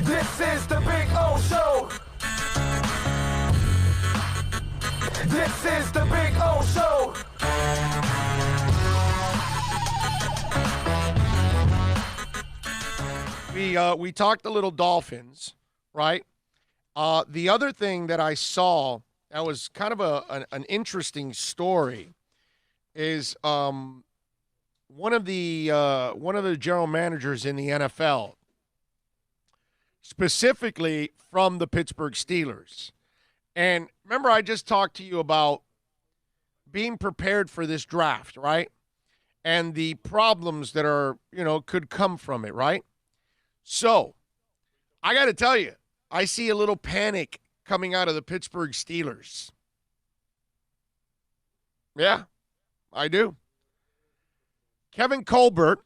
This is the Big O Show. This is the Big O Show. We talked a little Dolphins, right? The other thing that I saw that was kind of an interesting story is one of the general managers in the NFL, specifically from the Pittsburgh Steelers. And remember, I just talked to you about being prepared for this draft, right? And the problems that are, could come from it, right? So, I got to tell you, I see a little panic coming out of the Pittsburgh Steelers. Yeah, I do. Kevin Colbert,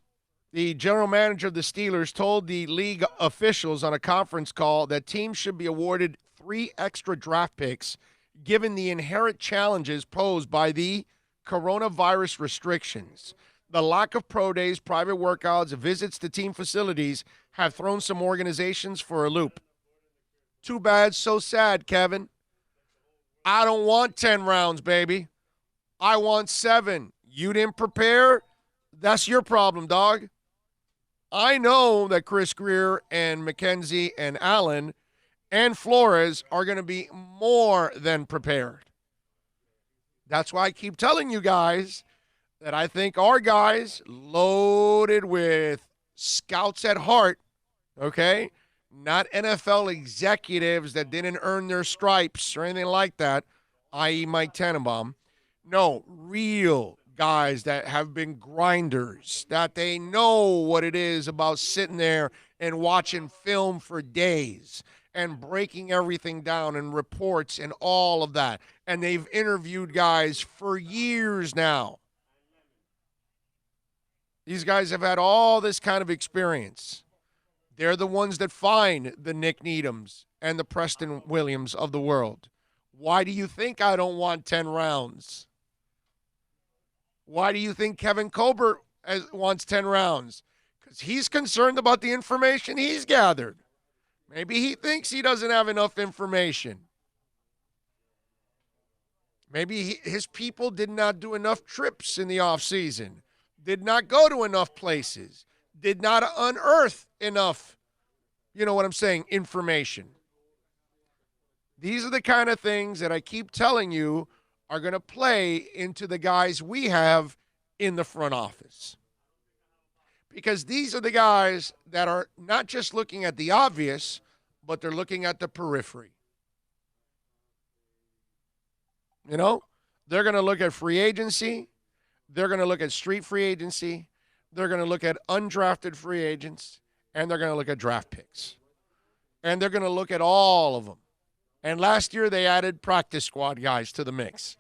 the general manager of the Steelers, told the league officials on a conference call that teams should be awarded 3 extra draft picks given the inherent challenges posed by the coronavirus restrictions. The lack of pro days, private workouts, visits to team facilities have thrown some organizations for a loop. Too bad, so sad, Kevin. I don't want 10 rounds, baby. I want 7. You didn't prepare? That's your problem, dog. I know that Chris Greer and McKenzie and Allen and Flores are going to be more than prepared. That's why I keep telling you guys that I think our guys, loaded with scouts at heart, okay, not NFL executives that didn't earn their stripes or anything like that, i.e. Mike Tannenbaum. No, real guys that have been grinders, that they know what it is about sitting there and watching film for days and breaking everything down and reports and all of that. And they've interviewed guys for years now. These guys have had all this kind of experience. They're the ones that find the Nick Needhams and the Preston Williams of the world. Why do you think I don't want 10 rounds? Why do you think Kevin Colbert wants 10 rounds? Because he's concerned about the information he's gathered. Maybe he thinks he doesn't have enough information. Maybe his people did not do enough trips in the offseason, did not go to enough places, did not unearth enough, you know what I'm saying, information. These are the kind of things that I keep telling you are going to play into the guys we have in the front office. Because these are the guys that are not just looking at the obvious, but they're looking at the periphery. You know, they're going to look at free agency. They're going to look at street free agency. They're going to look at undrafted free agents. And they're going to look at draft picks. And they're going to look at all of them. And last year they added practice squad guys to the mix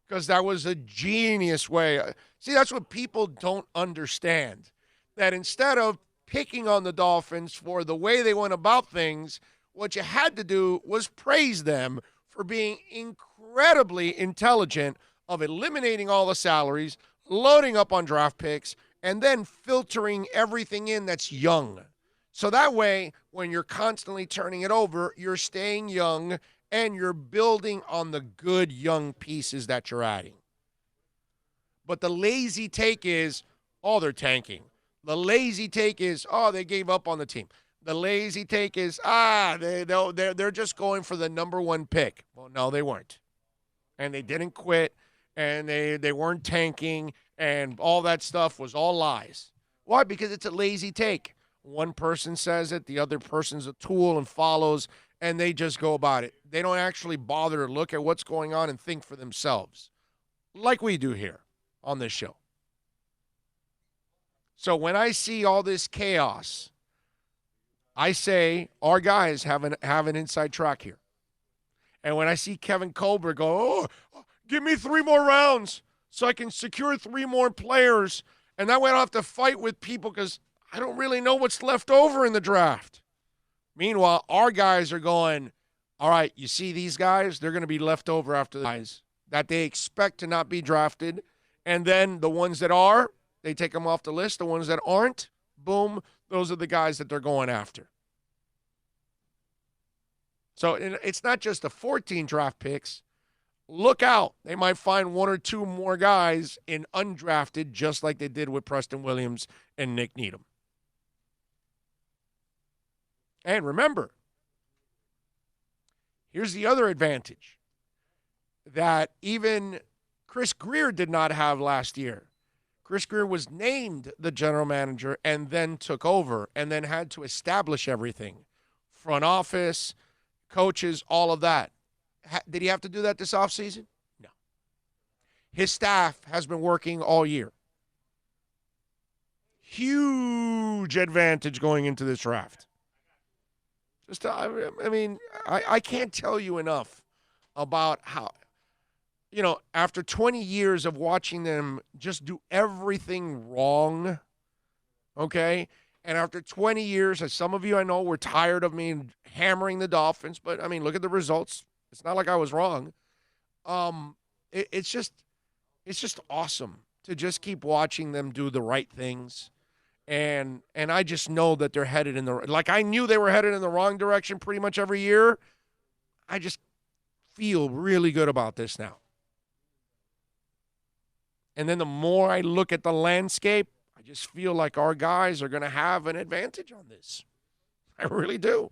because that was a genius way. See, that's what people don't understand. That instead of picking on the Dolphins for the way they went about things, what you had to do was praise them for being incredibly intelligent of eliminating all the salaries, loading up on draft picks, and then filtering everything in that's young. So that way, when you're constantly turning it over, you're staying young and you're building on the good young pieces that you're adding. But the lazy take is, oh, they're tanking. The lazy take is, oh, they gave up on the team. The lazy take is, they're just going for the number 1 pick. Well, no, they weren't. And they didn't quit, and they weren't tanking, and all that stuff was all lies. Why? Because it's a lazy take. One person says it, the other person's a tool and follows, and they just go about it. They don't actually bother to look at what's going on and think for themselves, like we do here on this show. So when I see all this chaos, I say our guys have an inside track here. And when I see Kevin Colbert go, oh, give me 3 more rounds so I can secure 3 more players, and that way I don't have to fight with people because I don't really know what's left over in the draft. Meanwhile, our guys are going, all right, you see these guys? They're going to be left over after the guys that they expect to not be drafted. And then the ones that are, they take them off the list. The ones that aren't, boom, those are the guys that they're going after. So it's not just the 14 draft picks. Look out. They might find one or two more guys in undrafted, just like they did with Preston Williams and Nick Needham. And remember, here's the other advantage that even Chris Greer did not have last year. Chris Greer was named the general manager and then took over and then had to establish everything. Front office, coaches, all of that. Did he have to do that this offseason? No. His staff has been working all year. Huge advantage going into this draft. I can't tell you enough about how, after 20 years of watching them just do everything wrong, okay? And after 20 years, as some of you I know were tired of me hammering the Dolphins, but, look at the results. It's not like I was wrong. It's just awesome to just keep watching them do the right things. And I just know that they're headed in I knew they were headed in the wrong direction pretty much every year. I just feel really good about this now. And then the more I look at the landscape, I just feel like our guys are going to have an advantage on this. I really do.